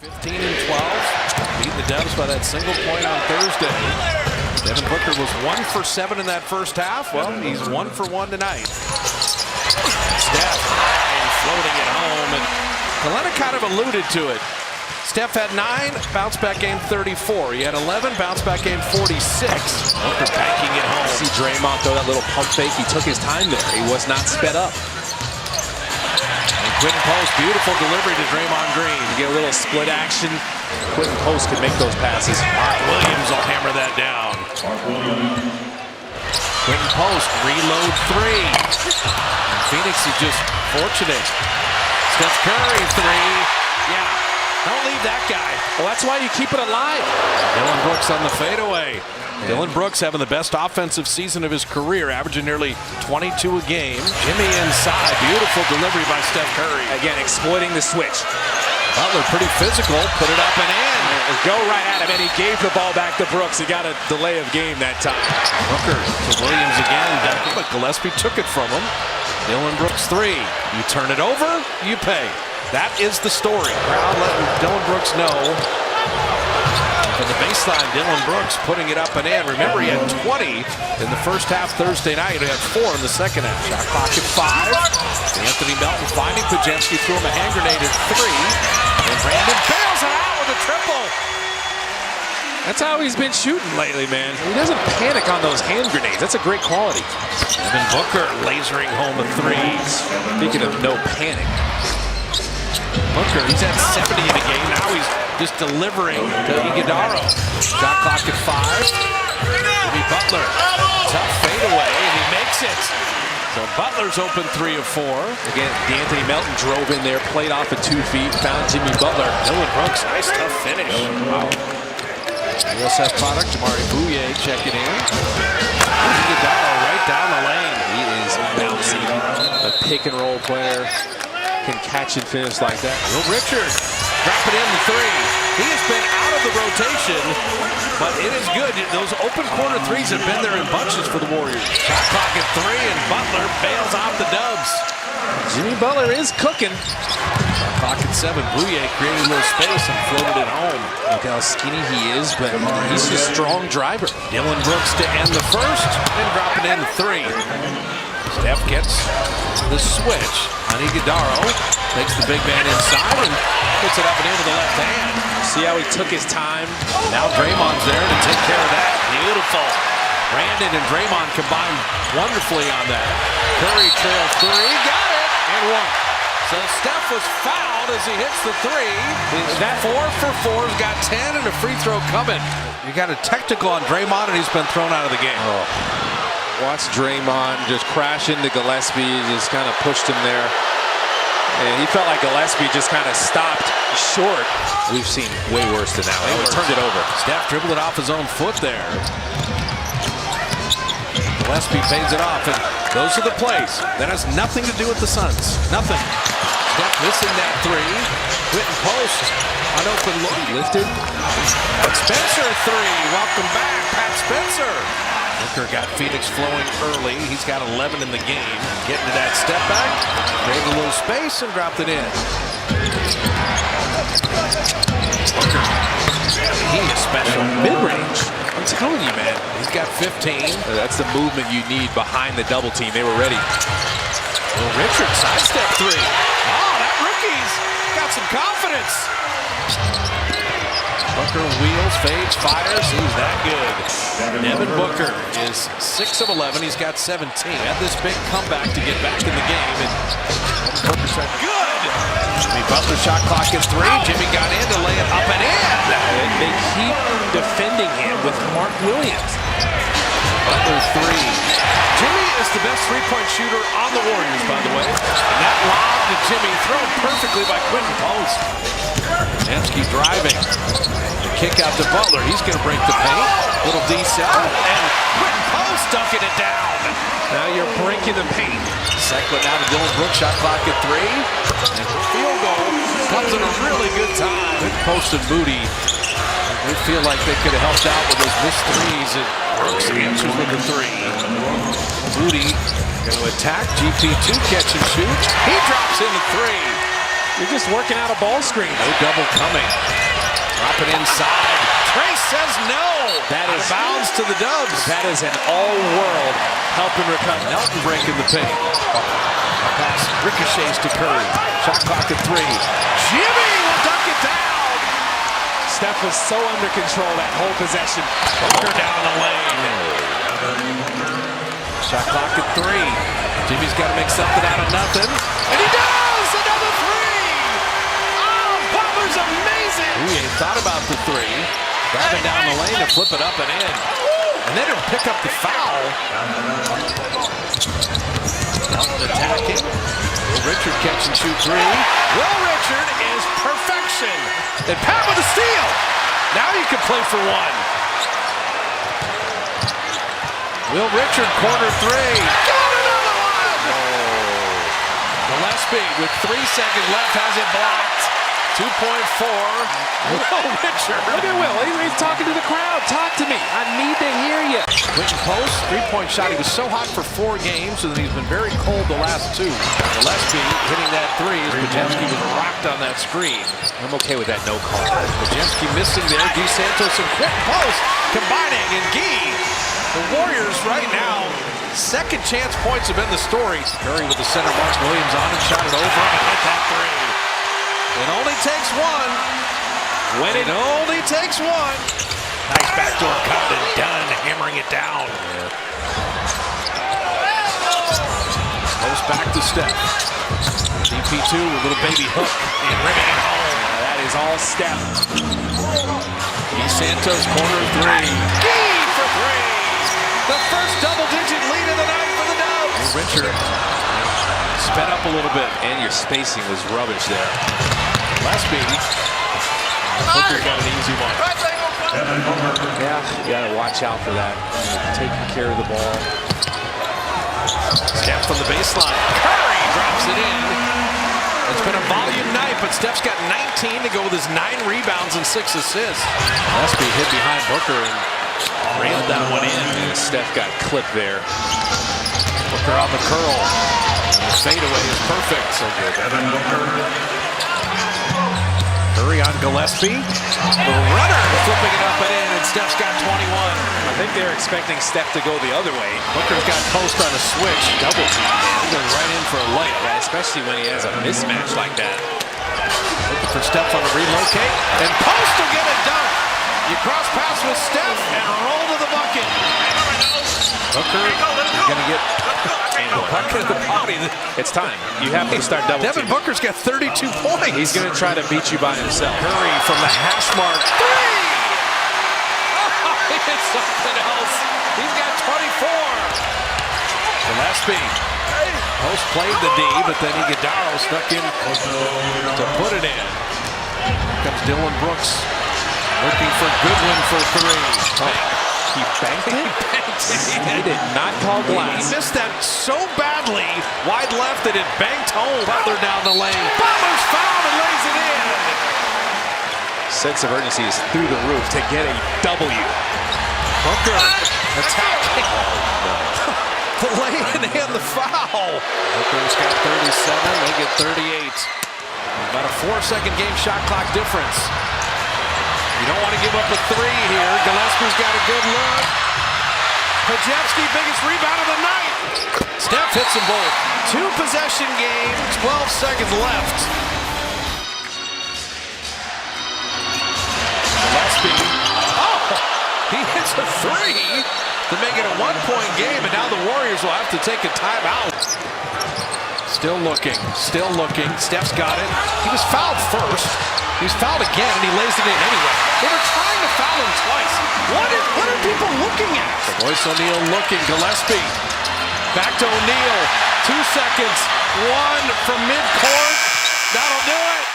15 and 12, beat the Dubs by that single point on Thursday. Devin Booker was 1 for 7 in that first half. Well, he's 1 for 1 tonight. Steph floating it home, and Galena kind of alluded to it. Steph had 9, bounce back game 34. He had 11, bounce back game 46. Booker banking it home. See Draymond throw that little pump fake. He took his time there. He was not sped up. Quentin Post, beautiful delivery to Draymond Green. You get a little split action. Quentin Post can make those passes. Mark Williams will hammer that down. Quentin Post, reload 3. And Phoenix is just fortunate. Steph Curry 3. Yeah, don't leave that guy. Well, that's why you keep it alive. Dillon Brooks on the fadeaway. Dillon Brooks having the best offensive season of his career, averaging nearly 22 a game. Jimmy inside, beautiful delivery by Steph Curry. Again, exploiting the switch. Butler pretty physical, put it up and in. Go right at him, and he gave the ball back to Brooks. He got a delay of game that time. Booker to Williams again, but Gillespie took it from him. Dillon Brooks 3. You turn it over, you pay. That is the story. Crowd letting Dillon Brooks know. From the baseline, Dillon Brooks putting it up and in. Remember, he had 20 in the first half Thursday night. He had 4 in the second half. Shot clock at 5. Anthony Melton finding Podziemski, threw him a hand grenade at 3. And Brandon bails it out with a triple. That's how he's been shooting lately, man. He doesn't panic on those hand grenades. That's a great quality. Devin Booker lasering home a 3. Speaking of no panic. Booker, he's had 70 in a game. Now he's just delivering to Iguodala. Shot clock at 5. Jimmy Butler, tough fadeaway, and he makes it. So Butler's open 3 of 4. Again, D'Anthony Melton drove in there, played off at 2 feet, found Jimmy Butler. Dillon Brooks, nice tough finish. Wow. USF product, Jamari Bouye checking in. Iguodala right down the lane. He is bouncy. A pick and roll player. Can catch and finish like that. Will Richard drop it in the 3. He has been out of the rotation, but it is good. Those open corner 3s have been there in bunches for the Warriors. Shot clock at 3, and Butler bails out the Dubs. Jimmy Butler is cooking. Shot clock at 7. Bouye created a little space and floated it home. Look how skinny he is, but he's a strong driver. Dillon Brooks to end the first, and drop it in the 3. Steph gets the switch on Iguodala, takes the big man inside and puts it up and in with the left hand. See how he took his time? Now Draymond's there to take care of that. Beautiful. Brandon and Draymond combined wonderfully on that. Curry trail 3, got it, and 1. So Steph was fouled as he hits the 3. That 4 for 4, has got 10 and a free throw coming. You got a technical on Draymond and he's been thrown out of the game. Oh. Watch Draymond just crash into Gillespie, just kind of pushed him there. And he felt like Gillespie just kind of stopped short. We've seen way worse than that. He turned it over. Steph dribbled it off his own foot there. Gillespie pays it off, and those are the plays. That has nothing to do with the Suns. Nothing. Steph missing that 3. Quentin Post on open look. Lifted. Pat Spencer 3. Welcome back, Pat Spencer. Booker got Phoenix flowing early. He's got 11 in the game. Getting to that step back, created a little space and dropped it in. Booker, he is special. Mid-range. I'm telling you, man. He's got 15. That's the movement you need behind the double team. They were ready. Will Richard sidestep 3. Oh, that rookie's got some confidence. Booker wheels, fades, fires. He's that good. Devin Booker is 6 of 11. He's got 17. Had this big comeback to get back in the game. And Booker said, good. Jimmy Butler shot clock at 3. Jimmy got in to lay it up and in. They keep defending him with Mark Williams. Butler 3. Jimmy is the best three-point shooter on the Warriors, by the way. And that lob to Jimmy thrown perfectly by Quentin Post. Podziemski driving. The kick out to Butler. He's going to break the paint. Little decel. And Quentin Post dunking it down. Now you're breaking the paint. Second now to Dillon Brooks. Shot clock at 3. And field goal comes at a really good time. Good Post and Moody. They feel like they could have helped out with those missed 3s. And Brooks answers with the 3. Moody going to attack. GP2 catch and shoot. He drops in the 3. You're just working out a ball screen. No double coming. Drop it inside. Trace says no. That is out of bounds to the Dubs. That is an all-world help and recover. Nelton breaking the paint. Pass ricochets to Curry. Shot clock at 3. Jimmy will dunk it down. Steph was so under control that whole possession. Booker down the lane. Shot clock at 3. Jimmy's got to make something out of nothing. And he does! Another 3! Oh, Butler's amazing! He ain't thought about the 3. Driving down the lane to flip it up and in. And then he'll pick up the foul. Nelton attacking. Will Richard catch and shoot 3. Will Richard is perfection. And Pat with the steal. Now you can play for 1. Will Richard, corner 3. Got another one! Gillespie with 3 seconds left has it blocked. 2.4. Will Richard. Look at Will. He's talking to the crowd. Talk to me. I need to hear you. Clinton post, 3-point shot. He was so hot for 4 games, and then he's been very cold the last 2. Gillespie hitting that 3 as Podziemski was rocked on that screen. I'm okay with that no call. Podziemski missing there. Guy Santos and quick post combining, and Guy. The Warriors right now, second chance points have been the story. Curry with the center, Mark Williams on and shot it over and hit that 3. It only takes 1. When it only takes 1. Nice backdoor cut and done, hammering it down. Post back to Steph. DP2 with a little baby hook and rimming it home. That is all Steph. Guy Santos, corner 3. Guy for 3. The first double-digit lead of the night for the Dubs. Richard sped up a little bit. And your spacing was rubbish there. Gillespie. Booker got an easy one. Yeah, you got to watch out for that. Taking care of the ball. Steph from the baseline. Curry drops it in. It's been a volume night, but Steph's got 19 to go with his 9 rebounds and 6 assists. Gillespie hid behind Booker and railed that one in. And Steph got clipped there. Booker on the curl. And the fadeaway is perfect. So good. Curry on Gillespie. The runner flipping it up and in, and Steph's got 21. I think they're expecting Steph to go the other way. Booker's got post on a switch. Double team. He goes right in for a layup. Yeah, especially when he has a mismatch like that. Looking for Steph on the relocate. And post will get a dunk. You cross pass with Steph and roll to the bucket. Booker is going to get the bucket of the body. It's time. You have to start double Devin teaming. Booker's got 32 points. He's going to try to beat you by himself. Curry from the hash mark. 3! Oh, he hit something else. He's got 24. Gillespie. Post played the D, but then Iguodala stuck in to put it in. Here comes Dylan Brooks. Looking for Goodwin for 3. He banked it? He did not call He glass. missed that so badly. Wide left that it banked home. Butler down the lane. Butler's fouled and lays it in. Sense of urgency is through the roof to get a W. Booker attacking. The lay-in and the foul. Booker's got 37. They get 38. About a 4-second game shot clock difference. You don't want to give up a 3 here. Gillespie's got a good look. Podziemski, biggest rebound of the night. Steph hits them both. 2-possession game, 12 seconds left. Gillespie. Oh, he hits a 3 to make it a 1-point game, and now the Warriors will have to take a timeout. Still looking, still looking. Steph's got it. He was fouled first. He's fouled again, and he lays it in anyway. They were trying to foul him twice. What are people looking at? Royce O'Neal looking. Gillespie. Back to O'Neal. 2 seconds. 1 from midcourt. That'll do it.